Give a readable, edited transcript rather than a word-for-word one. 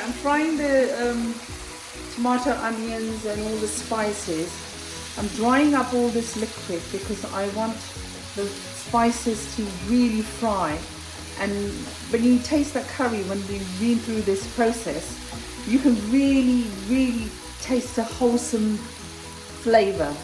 I'm frying the tomato, onions and all the spices. I'm drying up all this liquid because I want the spices to really fry. And when you taste that curry, when you've been through this process, you can really taste the wholesome flavour